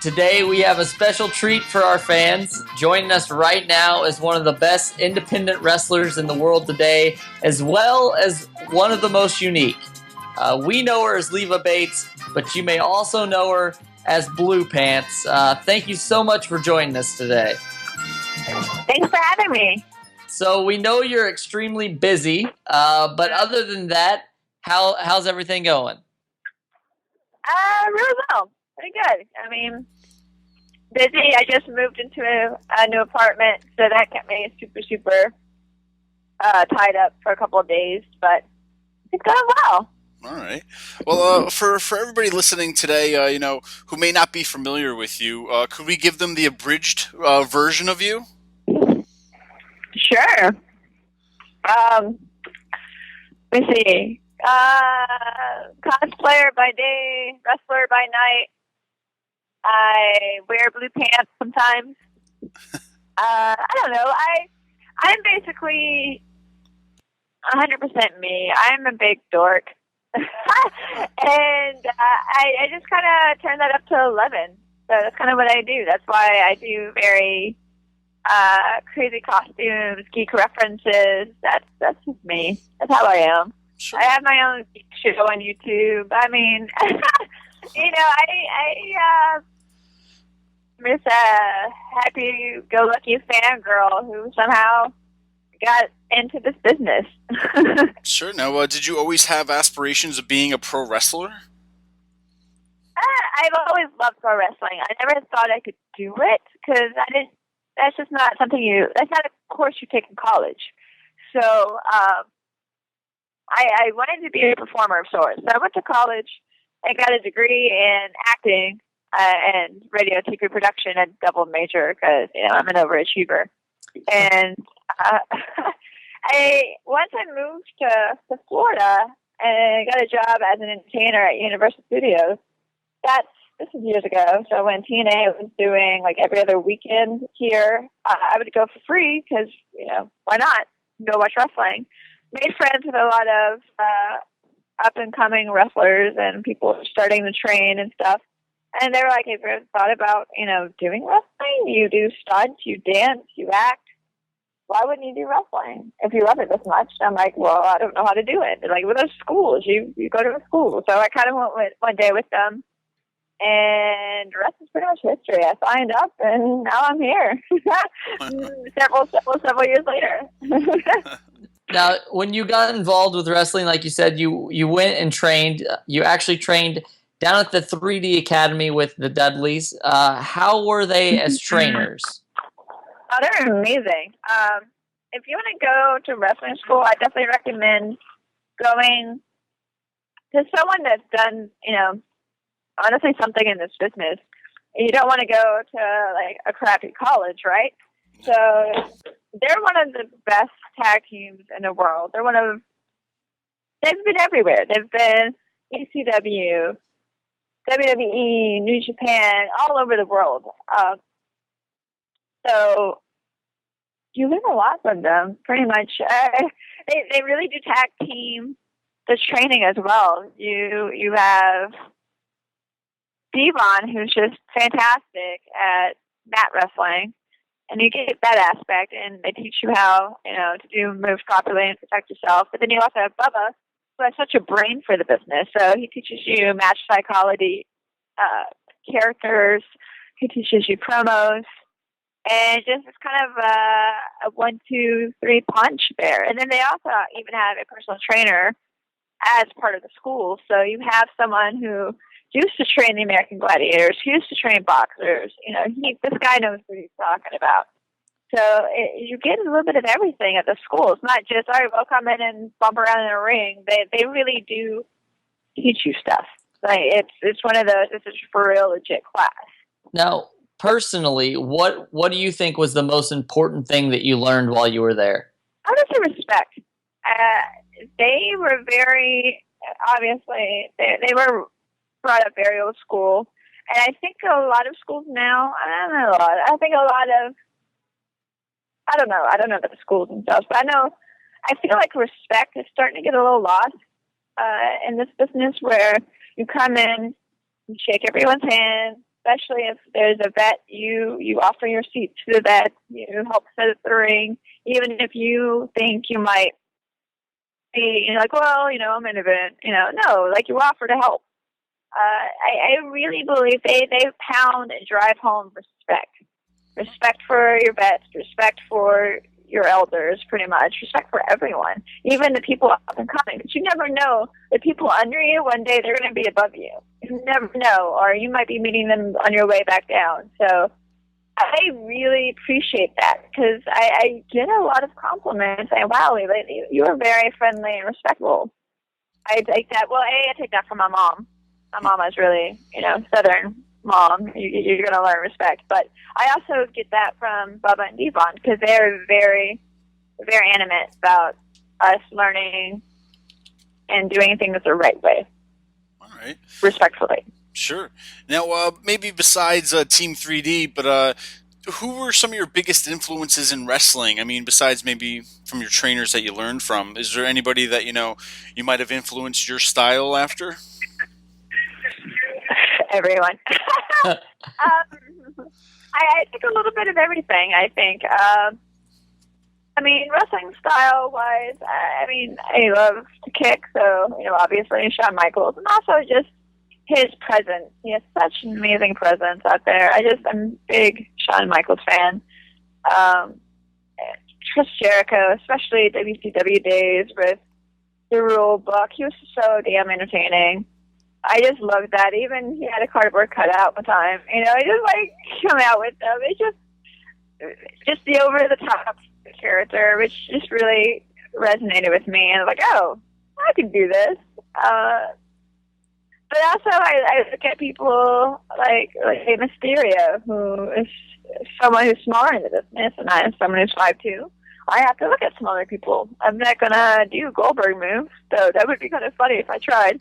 Today we have a special treat for our fans. Joining us right now is one of the best independent wrestlers in the world today, as well as one of the most unique. We know her as Leva Bates, but you may also know her as Blue Pants. Thank you so much for joining us today. Thanks for having me. So we know you're extremely busy, but other than that, how's everything going? Really well. Pretty good. I mean, busy. I just moved into a new apartment, so that kept me super tied up for a couple of days, but it's going well. All right. Well, for everybody listening today, who may not be familiar with you, could we give them the abridged version of you? Sure. Let me see. Cosplayer by day, wrestler by night. I wear blue pants sometimes. I don't know. I'm basically 100% me. I'm a big dork. And I just kind of turn that up to 11. So that's kind of what I do. That's why I do very crazy costumes, geek references. That's just me. That's how I am. Sure. I have my own geek show on YouTube. I mean, I'm just a happy-go-lucky fangirl who somehow got into this business. Sure. Now, did you always have aspirations of being a pro wrestler? I've always loved pro wrestling. I never thought I could do it because I didn't. That's just not something that's not a course you take in college. So I wanted to be a performer of sorts. So I went to college and got a degree in acting and radio, TV production, and double major because I'm an overachiever. And once I moved to Florida and got a job as an entertainer at Universal Studios. This was years ago. So when TNA was doing like every other weekend here, I would go for free because why not go watch wrestling? Made friends with a lot of up and coming wrestlers and people starting to train and stuff. And they were like, "Have you ever thought about doing wrestling? You do stunts, you dance, you act. Why wouldn't you do wrestling if you love it this much?" And I'm like, "Well, I don't know how to do it." They're like, "Well, there's schools. You go to a school." So I kind of went one day with them, and the rest is pretty much history. I signed up, and now I'm here. several years later. Now, when you got involved with wrestling, like you said, you went and trained. You actually trained down at the 3D Academy with the Dudleys. How were they as trainers? Oh, they're amazing. If you want to go to wrestling school, I definitely recommend going to someone that's done, honestly, something in this business. You don't want to go to like a crappy college, right? So they're one of the best tag teams in the world. They've been everywhere. They've been ECW, WWE, New Japan, all over the world. So you learn a lot from them, pretty much. They really do tag team the training as well. You have Devon, who's just fantastic at mat wrestling, and you get that aspect, and they teach you how to do moves properly and protect yourself. But then you also have Bubba, who has such a brain for the business. So he teaches you match psychology, characters. He teaches you promos. And just it's kind of a 1, 2, 3 punch there. And then they also even have a personal trainer as part of the school. So you have someone who used to train the American Gladiators, who used to train boxers. This guy knows what he's talking about. So you get a little bit of everything at the school. It's not just, all right, we'll come in and bump around in a ring. They really do teach you stuff. Like it's one of those, it's a for real legit class. Now, personally, what do you think was the most important thing that you learned while you were there? I would say respect. They were very, obviously, they were brought up very old school. And I think a lot of schools now, I don't know about the schools themselves, but I feel like respect is starting to get a little lost in this business where you come in You shake everyone's hand, especially if there's a vet. You offer your seat to the vet. You help set up the ring, even if you think you might be like, well, I'm in a vet. No, like you offer to help. I really believe they pound and drive home respect for your vets, respect for your elders, pretty much, respect for everyone, even the people up and coming. Because you never know, the people under you, one day they're going to be above you. You never know, or you might be meeting them on your way back down. So I really appreciate that, because I get a lot of compliments saying, wow, you are very friendly and respectful. I take that. Well, I take that from my mom. My mom is really, Southern mom. You're going to learn respect. But I also get that from Bubba and Devon, because they're very, very animate about us learning and doing things the right way. All right. Respectfully. Sure. Now, maybe besides Team 3D, but who were some of your biggest influences in wrestling? I mean, besides maybe from your trainers that you learned from, is there anybody that, you might have influenced your style after? Everyone. I think a little bit of everything, I think. Wrestling style-wise, I love to kick, so, obviously Shawn Michaels, and also just his presence. He has such an amazing presence out there. I'm a big Shawn Michaels fan. Chris Jericho, especially WCW days with the rule book, he was so damn entertaining. I just loved that. Even he had a cardboard cutout one time. I just come out with them. It's just the over the top character, which just really resonated with me. And I was like, oh, I can do this. But also, I look at people like Mysterio, who is someone who's smaller in the business, and I am someone who's 5'2". I have to look at smaller people. I'm not gonna do Goldberg moves, so that would be kind of funny if I tried.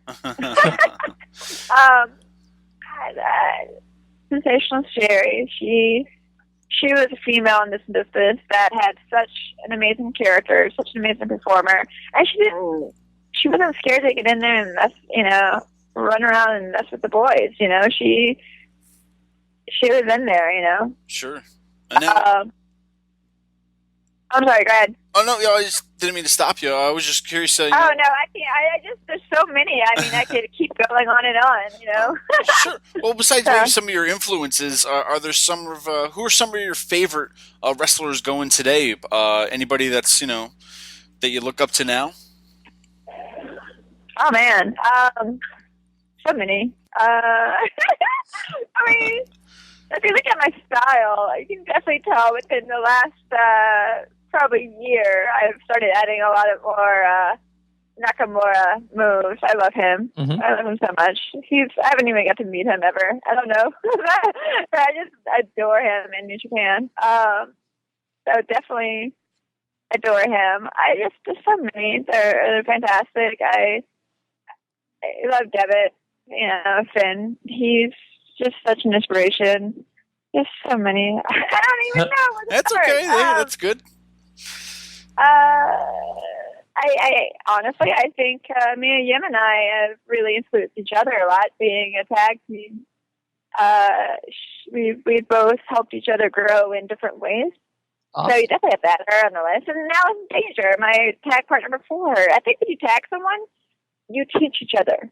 Sensational Sherry. She was a female in this business that had such an amazing character, such an amazing performer, and she wasn't scared to get in there and mess, run around and mess with the boys. She was in there. Sure. And now, I'm sorry, go ahead. Oh, no, I just didn't mean to stop you. I was just curious. No, I can't. There's so many. I could keep going on and on, Sure. Well, besides maybe some of your influences, are there some of, who are some of your favorite wrestlers going today? Anybody that's, that you look up to now? Oh, man. So many. If you look at my style, you can definitely tell within the last probably year, I've started adding a lot of more Nakamura moves. I love him. Mm-hmm. I love him so much. I haven't even got to meet him ever. I don't know. But I just adore him in New Japan. So definitely adore him. There's so many. They're fantastic. I love Devitt. Finn. He's just such an inspiration. There's so many. I don't even know. That's okay. That's good. I honestly, I think Mia Yim and I have really influenced each other a lot, being a tag team. We've both helped each other grow in different ways. Awesome. So you definitely have that on the list. And now it's Danger, my tag partner before. I think when you tag someone, you teach each other.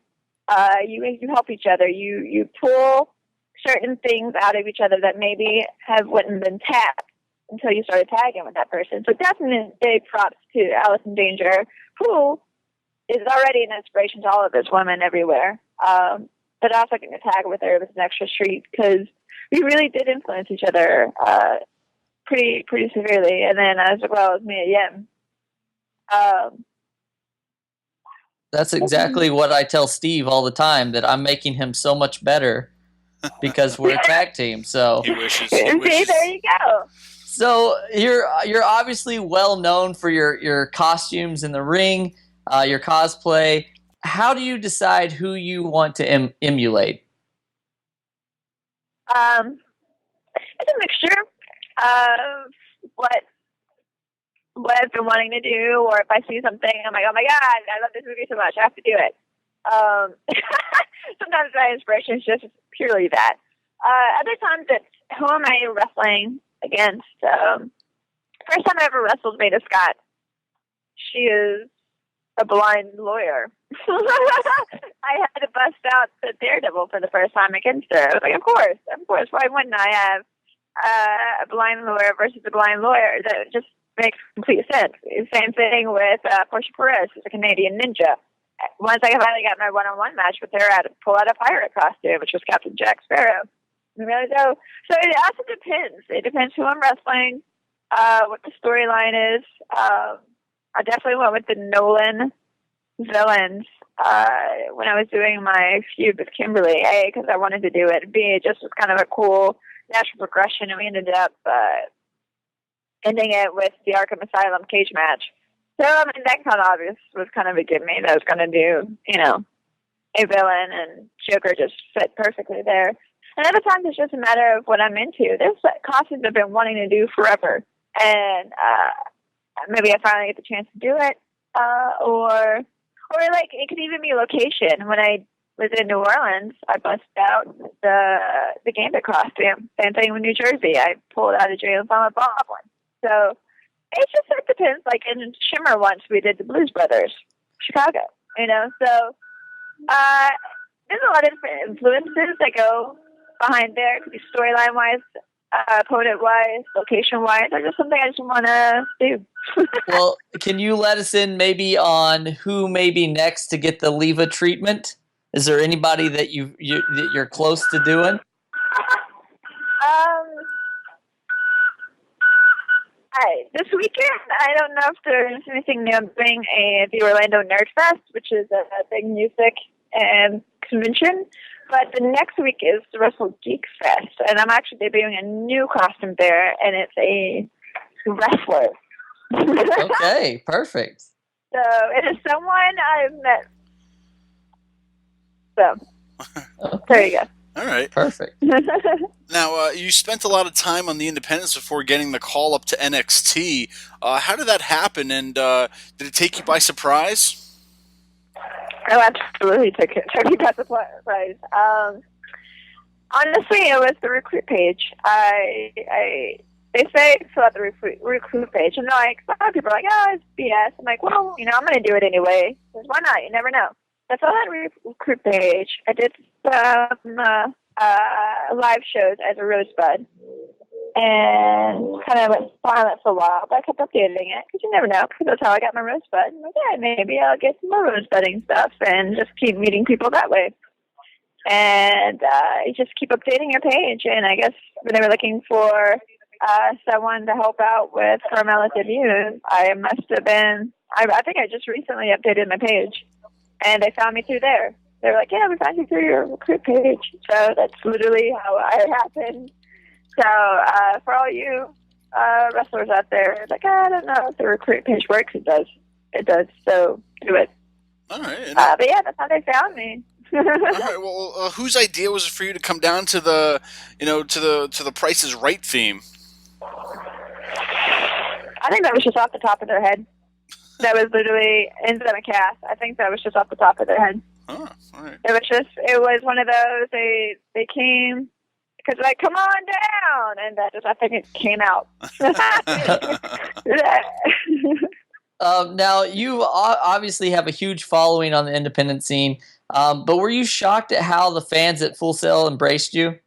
You help each other. You pull certain things out of each other that maybe wouldn't been tagged until you started tagging with that person. So definitely big props to Allison Danger, who is already an inspiration to all of us women everywhere. But also getting to tag with her was an extra treat, because we really did influence each other pretty severely. And then as well as Mia Yim. That's exactly what I tell Steve all the time, that I'm making him so much better because we're a tag team. So he wishes. See, there you go. So you're obviously well known for your costumes in the ring, your cosplay. How do you decide who you want to emulate? It's a mixture of what I've been wanting to do, or if I see something, I'm like, oh my god, I love this movie so much, I have to do it. Sometimes my inspiration is just purely that. Other times it's who am I wrestling against? First time I ever wrestled Veda Scott. She is a blind lawyer. I had to bust out the Daredevil for the first time against her. I was like, of course. Why wouldn't I have a blind lawyer versus a blind lawyer? That just makes complete sense. Same thing with Portia Perez, who's a Canadian ninja. Once I finally got my one-on-one match with her, I had to pull out a pirate costume, which was Captain Jack Sparrow. So it also depends. It depends who I'm wrestling, what the storyline is. I definitely went with the Nolan villains when I was doing my feud with Kimberly. A, because I wanted to do it. B, it just was kind of a cool natural progression, and we ended up ending it with the Arkham Asylum cage match. So, I mean, that kind of obvious was kind of a give me that I was going to do, a villain, and Joker just fit perfectly there. And other times it's just a matter of what I'm into. There's costumes I've been wanting to do forever, and maybe I finally get the chance to do it, or like it could even be location. When I was in New Orleans, I busted out the Gambit costume. Same thing with New Jersey. I pulled out a Jay and Silent Bob one. So it just depends. Like in Shimmer once, we did the Blues Brothers, Chicago. So there's a lot of different influences that go behind there. It could be storyline wise, opponent wise, location wise, or just something I just want to do. Well, can you let us in maybe on who may be next to get the Leva treatment? Is there anybody that you're close to doing? This weekend, I don't know if there's anything new. I'm doing the Orlando Nerd Fest, which is a big music and convention. But the next week is the Wrestle Geek Fest, and I'm actually debuting a new costume there, and it's a wrestler. Okay, perfect. So it is someone I've met. So there you go. All right. Perfect. Now, you spent a lot of time on the independents before getting the call up to NXT. How did that happen, and did it take you by surprise? Oh, absolutely took me by surprise. Honestly, it was the recruit page. They say fill out the recruit page, and like a lot of people are like, "Oh, it's BS." I'm like, "Well, I'm going to do it anyway. Because why not? You never know." That's all that recruit page. I did some live shows as a Rosebud, and kind of went silent for a while, but I kept updating it because you never know. Because that's how I got my Rosebud. I'm like, yeah, maybe I'll get some more Rosebudding stuff and just keep meeting people that way. And you just keep updating your page. And I guess when they were looking for someone to help out with Carmela's debut, I must have been. I think I just recently updated my page, and they found me through there. They were like, "Yeah, we found you through your recruit page." So that's literally how it happened. So for all you wrestlers out there, like, I don't know if the recruit page works. It does. It does. So do it. All right. But yeah, that's how they found me. All right. Well, whose idea was it for you to come down to the, to the Price is Right theme? I think that was just off the top of their head. That was literally Endemic Cast. I think that was just off the top of their head. Oh, all right. It was one of those, they came, because like, come on down, and that just, I think it came out. Now, you obviously have a huge following on the independent scene, but were you shocked at how the fans at Full Sail embraced you?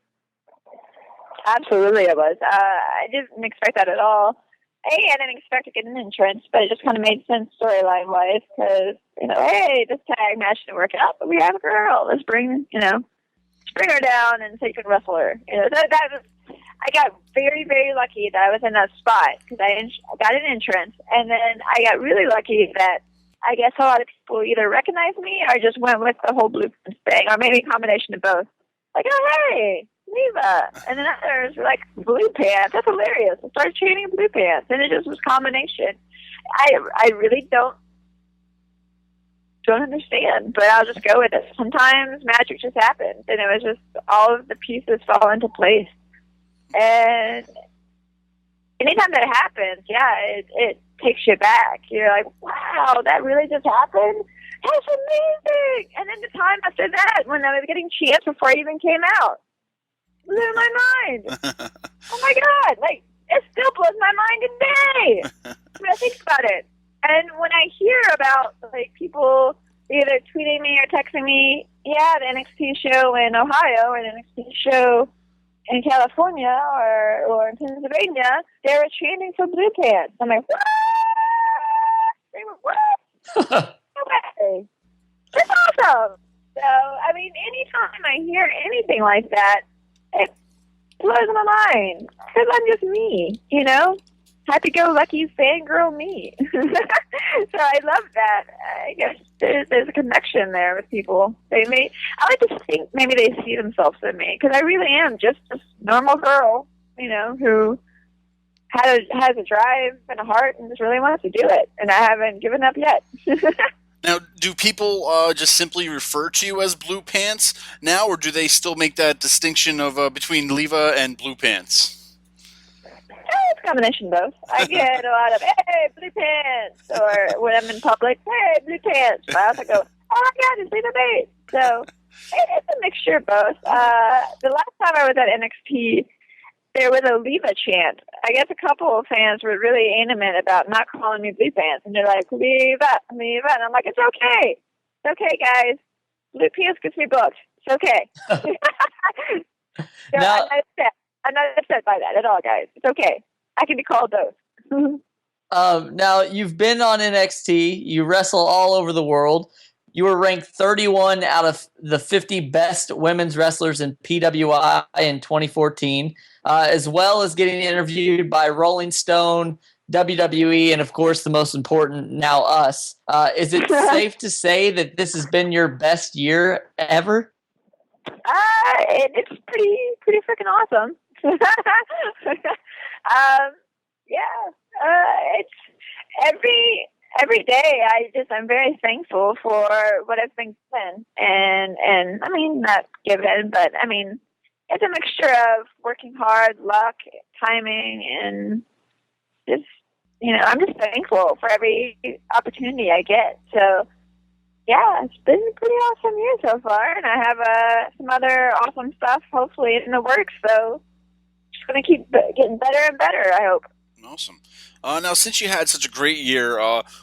Absolutely, I was. I didn't expect that at all. I didn't expect to get an entrance, but it just kind of made sense storyline-wise, because, hey, this tag match didn't work out, but we have a girl. Let's bring her down and so you can wrestle her. That was, I got very, very lucky that I was in that spot, because I got an entrance, and then I got really lucky that I guess a lot of people either recognized me or just went with the whole blueprint thing, or maybe a combination of both. Like, oh, hey, Leva. And then others were like, Blue Pants, that's hilarious. I started chanting Blue Pants, and it just was combination. I really don't understand, but I'll just go with it. Sometimes magic just happens, and it was just all of the pieces fall into place. And anytime that happens, yeah, it takes you back. You're like, wow, that really just happened? That's amazing. And then the time after that, when I was getting chants before I even came out, blew my mind. Oh my God. Like, it still blows my mind today when I think about it. And when I hear about, like, people either tweeting me or texting me, yeah, the NXT show in Ohio or the NXT show in California or in Pennsylvania, they were chanting for Blue Pants. I'm like, what? They were what? No way. That's awesome. So, I mean, anytime I hear anything like that, it blows my mind. Because I'm just me, you know? Happy-go-lucky fangirl me. So I love that. I guess there's a connection there with people. I like to think maybe they see themselves in me, because I really am just a normal girl, you know, who has a drive and a heart and just really wants to do it. And I haven't given up yet. Now, do people just simply refer to you as Blue Pants now, or do they still make that distinction of between Leva and Blue Pants? It's a combination of both. I get a lot of, hey, Blue Pants, or when I'm in public, hey, Blue Pants. But I also go, oh my God, it's Leva Bates. So it's a mixture of both. The last time I was at NXT, there was a Leva chant. I guess a couple of fans were really animate about not calling me Blue Pants, and they're like, Leva, Leva. And I'm like, it's okay. It's okay, guys. Blue Pants gets me booked. It's okay. So Now, I'm not upset by that at all, guys. It's okay. I can be called those. now, you've been on NXT. You wrestle all over the world. You were ranked 31 out of the 50 best women's wrestlers in PWI in 2014, as well as getting interviewed by Rolling Stone, WWE, and, of course, the most important, now us. Is it safe to say that this has been your best year ever? It's pretty freaking awesome. It's every day. I'm very thankful for what I've been given, and I mean not given, but I mean it's a mixture of working hard, luck, timing, and just I'm just thankful for every opportunity I get. So. Yeah, it's been a pretty awesome year so far, and I have some other awesome stuff, hopefully, in the works, so just going to keep getting better and better, I hope. Awesome. Now, since you had such a great year,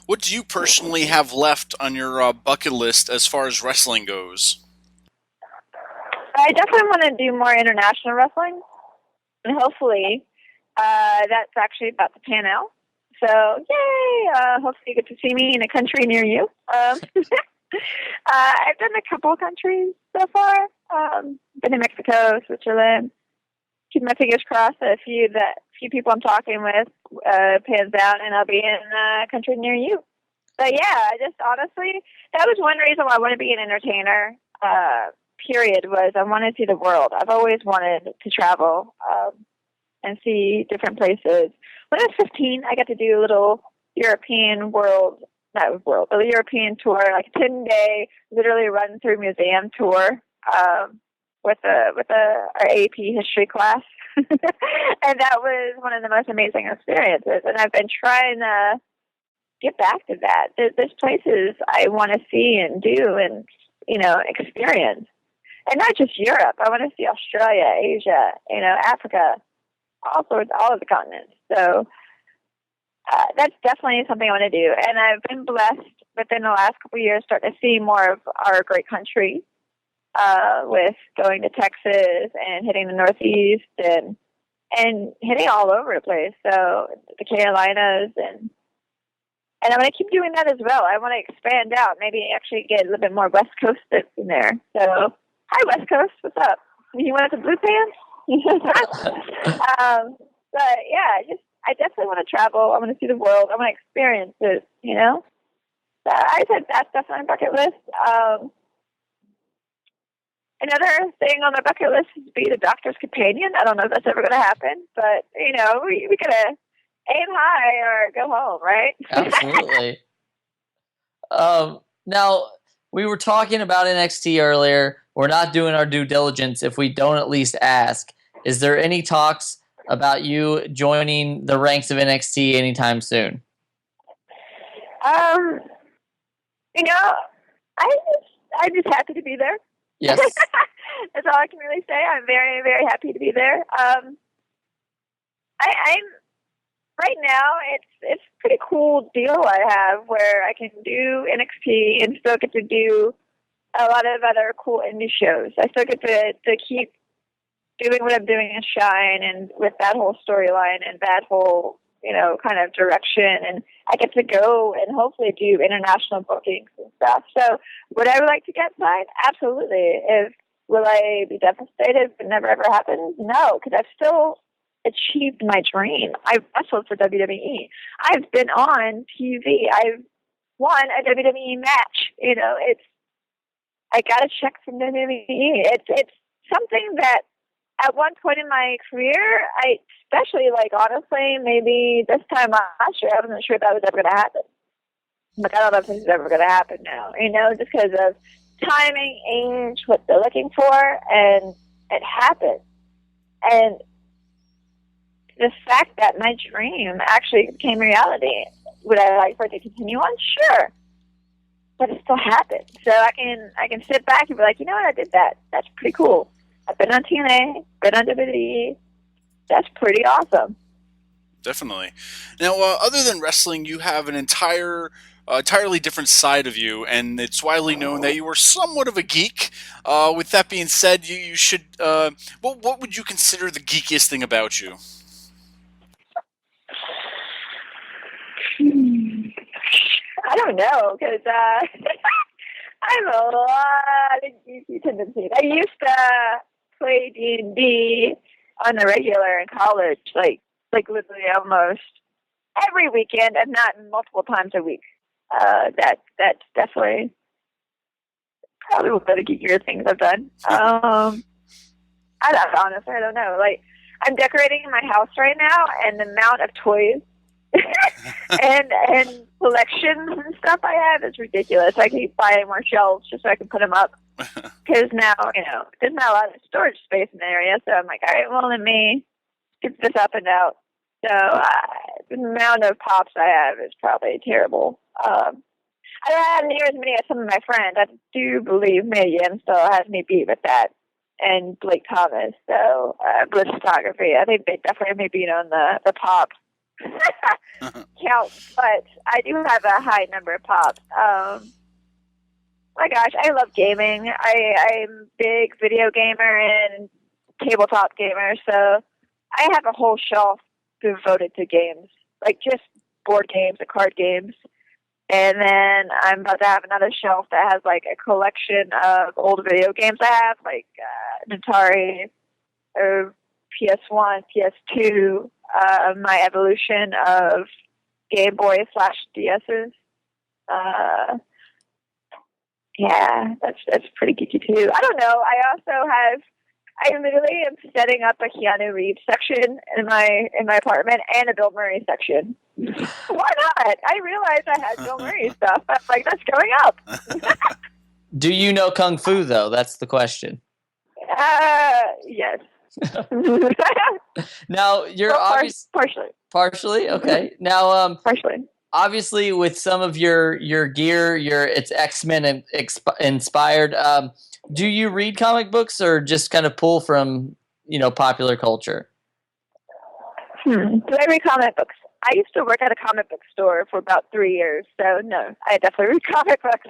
what do you personally have left on your bucket list as far as wrestling goes? I definitely want to do more international wrestling, and hopefully that's actually about to pan out. So, yay! Hopefully you get to see me in a country near you. I've done a couple of countries so far. Been in Mexico, Switzerland. Keep my fingers crossed that a few people I'm talking with pans out, and I'll be in a country near you. But yeah, just honestly, that was one reason why I want to be an entertainer. Period, was I want to see the world. I've always wanted to travel and see different places. When I was 15, I got to do a little European a European tour, like a 10-day, literally run through museum tour with our AP history class, and that was one of the most amazing experiences. And I've been trying to get back to that. There's places I want to see and do and experience, and not just Europe. I want to see Australia, Asia, Africa, all of the continents. So. That's definitely something I want to do. And I've been blessed within the last couple of years starting to see more of our great country with going to Texas and hitting the Northeast and hitting all over the place. So the Carolinas and I'm going to keep doing that as well. I want to expand out, maybe actually get a little bit more West Coast in there. So, hi, West Coast. What's up? You want some Blue Pants? But yeah, I definitely want to travel. I want to see the world. I want to experience it, So I said that's definitely on my bucket list. Another thing on my bucket list is to be the doctor's companion. I don't know if that's ever going to happen, but, we got to aim high or go home, right? Absolutely. Now, we were talking about NXT earlier. We're not doing our due diligence if we don't at least ask. Is there any talks about you joining the ranks of NXT anytime soon? I'm just happy to be there. Yes. That's all I can really say. I'm very, very happy to be there. I'm right now. It's a pretty cool deal I have where I can do NXT and still get to do a lot of other cool indie shows. I still get to keep doing what I'm doing in Shine and with that whole storyline and that whole, kind of direction. And I get to go and hopefully do international bookings and stuff. So would I like to get signed? Absolutely. Will I be devastated if it never ever happens? No, because I've still achieved my dream. I've wrestled for WWE. I've been on TV. I've won a WWE match. I got a check from WWE. It's something that at one point in my career, especially honestly, maybe this time last year, I wasn't sure if that was ever going to happen. Like, I don't know if this is ever going to happen now, just because of timing, age, what they're looking for, and it happened. And the fact that my dream actually became reality, would I like for it to continue on? Sure. But it still happened. So I can sit back and be like, you know what, I did that. That's pretty cool. I've been on TNA, been on WWE. That's pretty awesome. Definitely. Now, other than wrestling, you have an entirely different side of you, and it's widely known that you are somewhat of a geek. With that being said, you should. What would you consider the geekiest thing about you? I don't know, because I have a lot of geeky tendencies. I used to play D&D on the regular in college, like literally almost every weekend, if not multiple times a week. That's definitely probably one of the geekier things I've done. I don't know. Like, I'm decorating my house right now, and the amount of toys and collections and stuff I have is ridiculous. I keep buying more shelves just so I can put them up. Because now, there's not a lot of storage space in the area, so I'm like, all right, well, let me get this up and out. So the amount of pops I have is probably terrible. I don't have near as many as some of my friends. I do believe Megan still has me beat with that, and Blake Thomas. So Bliss Photography, I think they definitely have me beat on the pop count, but I do have a high number of pops. My gosh, I love gaming. I'm a big video gamer and tabletop gamer, so I have a whole shelf devoted to games, like just board games and card games. And then I'm about to have another shelf that has like a collection of old video games I have, like Atari, or PS1, PS2, my evolution of Game Boy / DS's. Yeah, that's pretty geeky too. I don't know. I literally am setting up a Keanu Reeves section in my apartment and a Bill Murray section. Why not? I realized I had Bill Murray stuff. I'm like, that's going up. Do you know Kung Fu, though? That's the question. Yes. Now, you're partially okay. Now, partially. Obviously, with some of your gear, it's X-Men inspired. Do you read comic books or just kind of pull from popular culture? Do I read comic books? I used to work at a comic book store for about 3 years, so no, I definitely read comic books.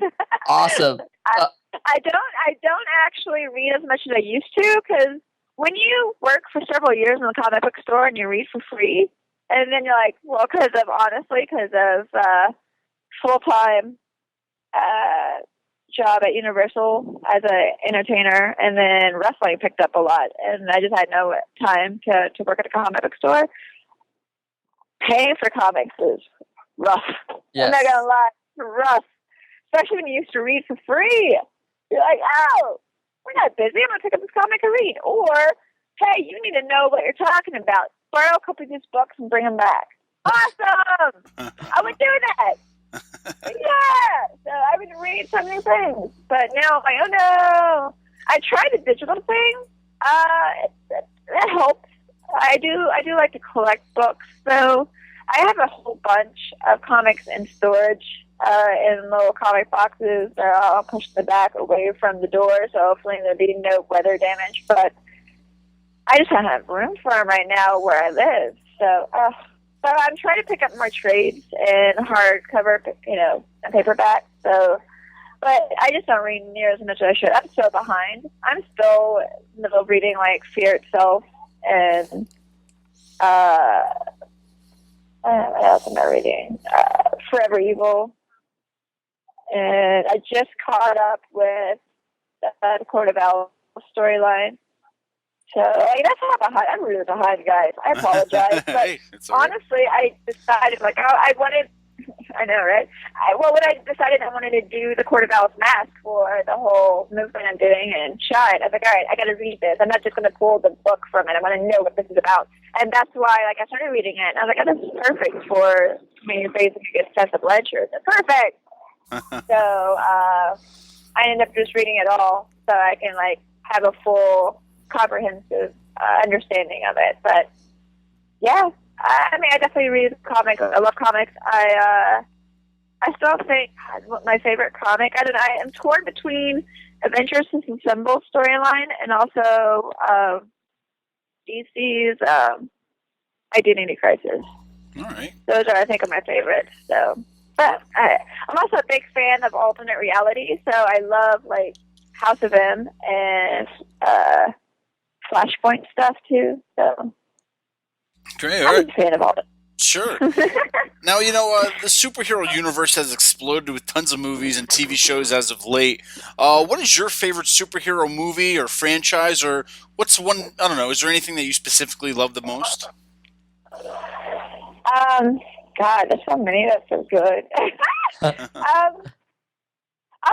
Awesome. I don't actually read as much as I used to, because when you work for several years in the comic book store and you read for free, and then you're like, well, because of full-time job at Universal as an entertainer, and then wrestling picked up a lot, and I just had no time to work at a comic book store. Paying for comics is rough. Yes. I'm not gonna lie, it's rough. Especially when you used to read for free. You're like, oh, we're not busy. I'm gonna pick up this comic and read. Or, hey, you need to know what you're talking about. Borrow a couple of these books and bring them back. Awesome! I would do that. Yeah. So I would read so many things. But now I'm like, oh no. I tried the digital thing. That helps. I do like to collect books, so I have a whole bunch of comics in storage. in little comic boxes. They're all pushed in the back away from the door, so hopefully there'll be no weather damage. But I just don't have room for them right now where I live. So I'm trying to pick up more trades and hardcover, and paperback. So, but I just don't read near as much as I should. I'm so behind. I'm still in the middle of reading like Fear Itself and what else am I reading? Forever Evil. And I just caught up with the Court of Owls storyline. So that's how behind. I'm really behind, guys. I apologize. But Hey, honestly, I decided, I wanted, I know, right? When I decided I wanted to do the Court of Owls mask for the whole movement I'm doing and Shine, I was like, all right, I got to read this. I'm not just going to pull the book from it. I want to know what this is about. And that's why, I started reading it. And I was like, oh, this is perfect for me to basically get a sense of ledger. It's perfect. So I ended up just reading it all so I can, have a full comprehensive understanding of it. But yeah, I definitely read comics. I love comics. I still think my favorite comic. I don't know. I am torn between Adventures Disassemble storyline and also DC's Identity Crisis. All right. Those are, I think, my favorites. So, but I'm also a big fan of alternate reality. So I love House of M and Flashpoint stuff too. So Great. All I'm right. a fan of all of it. Sure. Now, the superhero universe has exploded with tons of movies and TV shows as of late. What is your favorite superhero movie or franchise, or what's one, I don't know, is there anything that you specifically love the most? God, there's so many that's so good. I'll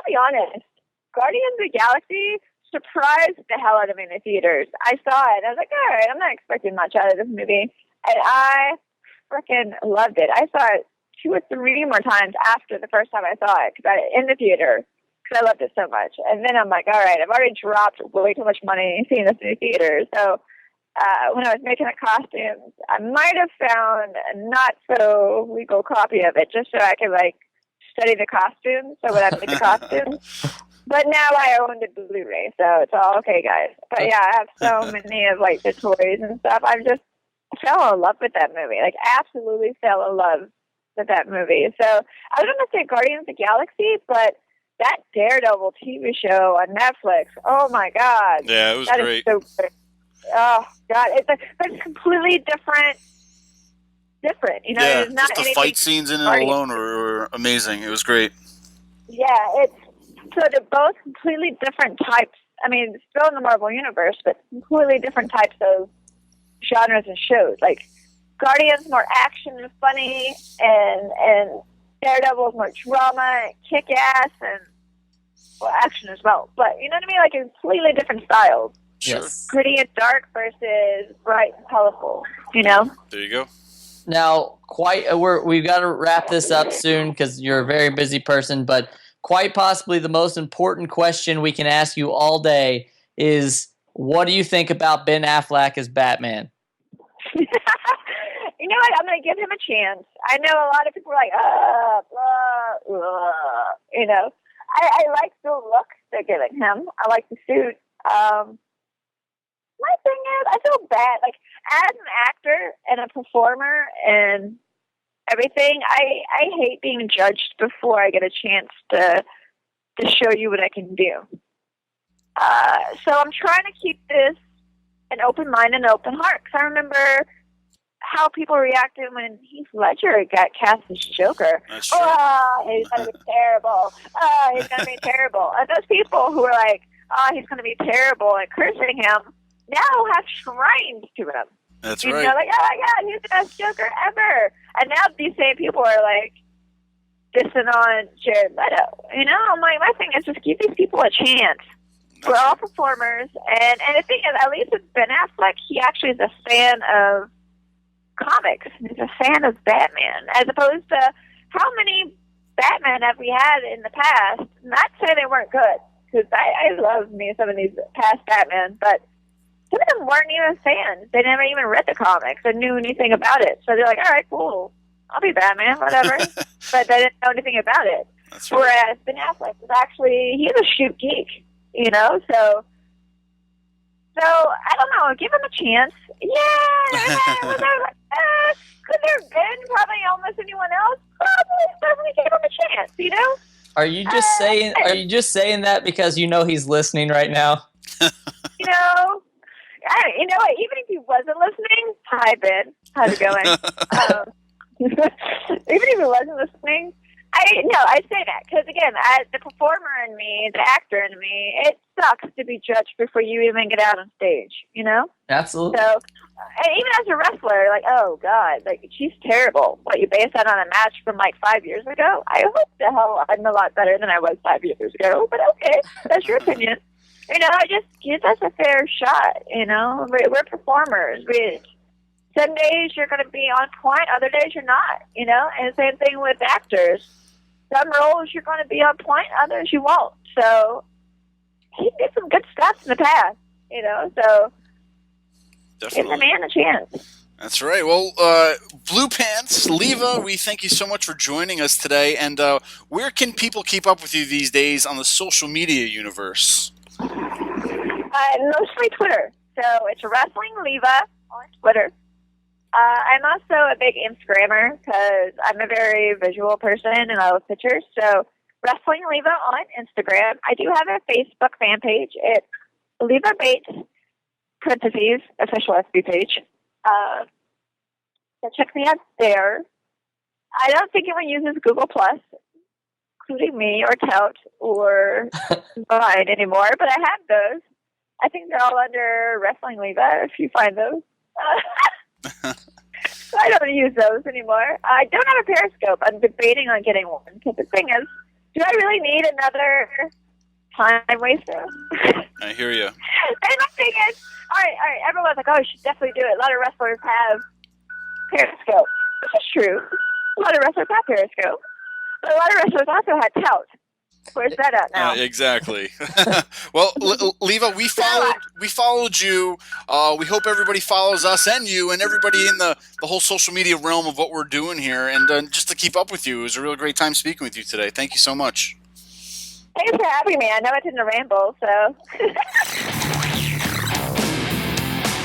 be honest. Guardians of the Galaxy surprised the hell out of me in the theaters. I saw it. I was like, all right, I'm not expecting much out of this movie. And I freaking loved it. I saw it 2 or 3 more times after the first time I saw it in the theater because I loved it so much. And then I'm like, all right, I've already dropped way too much money seeing this in the theater. So when I was making the costumes, I might have found a not so legal copy of it just so I could study the costumes. So when I made the costumes. But now I own the Blu-ray, so it's all okay, guys. But yeah, I have so many of the toys and stuff. I fell in love with that movie. Absolutely fell in love with that movie. So I was going to say Guardians of the Galaxy, but that Daredevil TV show on Netflix, oh my God. Yeah, it was great. Is so great. Oh God, it's completely different. Yeah, it's not just the fight scenes in it alone were amazing. It was great. Yeah, so they're both completely different types. It's still in the Marvel Universe, but completely different types of genres and shows. Guardians more action and funny, and Daredevil's more drama, kick-ass, and action as well. But you know what I mean? Completely different styles. Yes. Gritty and dark versus bright and colorful. There you go. Now, we've got to wrap this up soon because you're a very busy person, but quite possibly the most important question we can ask you all day is, what do you think about Ben Affleck as Batman? You know what? I'm going to give him a chance. I know a lot of people are like, I like the look they're giving him. I like the suit. My thing is, I feel bad. As an actor and a performer and everything, I hate being judged before I get a chance to show you what I can do. So I'm trying to keep this an open mind and open heart. Because I remember how people reacted when Heath Ledger got cast as Joker. That's true. Oh, he's going to be terrible. Oh, he's going to be terrible. And those people who were like, oh, he's going to be terrible and cursing him, now have shrines to him. That's right. right. Oh my God, he's the best Joker ever. And now these same people are dissing on Jared Leto. I'm like, my thing is just give these people a chance. We're all performers, and the thing is, at least with Ben Affleck, he actually is a fan of comics. He's a fan of Batman, as opposed to how many Batman have we had in the past? Not to say they weren't good, because I love some of these past Batman, but some of them weren't even fans. They never even read the comics or knew anything about it. So they're like, all right, cool. I'll be Batman, whatever. But I didn't know anything about it. That's right. Whereas Ben Affleck was actually, he's a shoot geek, you know, so I don't know, give him a chance. Yeah, could there have been probably almost anyone else? Probably, definitely give him a chance, you know? Are you just saying that because you know he's listening right now? You know, you know what? Even if he wasn't listening, hi Ben, how's it going? Even if he wasn't listening, I say that because again, the performer in me, the actor in me, it sucks to be judged before you even get out on stage. You know? Absolutely. So, and even as a wrestler, like, oh god, like she's terrible. What, you base that on a match from like 5 years ago? I hope the hell I'm a lot better than I was 5 years ago. But okay, that's your opinion. You know, just give us a fair shot. You know, we're performers. Some days you're going to be on point, other days you're not. You know, and the same thing with actors. Some roles you're going to be on point, others you won't. So he did some good stuff in the past. You know, so Definitely. give the man a chance. That's right. Well, Blue Pants, Leva, we thank you so much for joining us today. And where can people keep up with you these days on the social media universe? Mostly Twitter. So it's Wrestling Leva on Twitter. I'm also a big Instagrammer because I'm a very visual person and I love pictures. So Wrestling Leva on Instagram. I do have a Facebook fan page. It's Leva Bates, parentheses, official SB page. So check me out there. I don't think anyone uses Google Plus, including me or Tout or Vine anymore, but I have those. I think they're all under Wrestling Leva if you find those. So I don't use those anymore. I don't have a Periscope. I'm debating on getting one because the thing is, do I really need another time waster? I hear you. And my thing is, all right, everyone's like, oh, you should definitely do it. A lot of wrestlers have Periscope, which is true. A lot of wrestlers have Periscope. But a lot of wrestlers also had Tout. Where's that at now? Exactly. Well, Leva, we followed you. We hope everybody follows us and you and everybody in the whole social media realm of what we're doing here. And just to keep up with you, it was a really great time speaking with you today. Thank you so much. Thanks for having me. I know it's in a ramble, so.